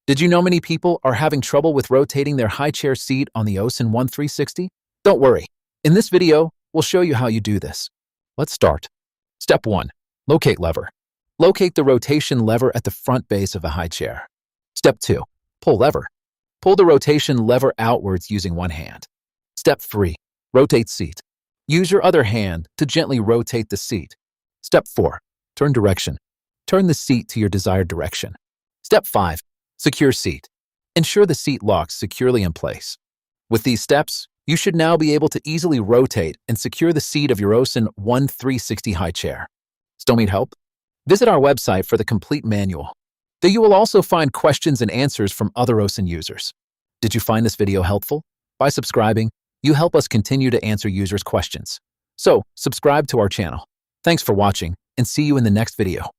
Did you know many people are having trouble with rotating their high chair seat on the Osann One 360? Don't worry. In this video, we'll show you how you do this. Let's start. Step 1. Locate lever. Locate the rotation lever at the front base of a high chair. Step 2. Pull lever. Pull the rotation lever outwards using one hand. Step 3. Rotate seat. Use your other hand to gently rotate the seat. Step 4. Turn direction. Turn the seat to your desired direction. Step 5. Secure seat. Ensure the seat locks securely in place. With these steps, you should now be able to easily rotate and secure the seat of your Osann One 360 high chair. Still need help? Visit our website for the complete manual. There you will also find questions and answers from other Osann users. Did you find this video helpful? By subscribing, you help us continue to answer users' questions. So, subscribe to our channel. Thanks for watching, and see you in the next video.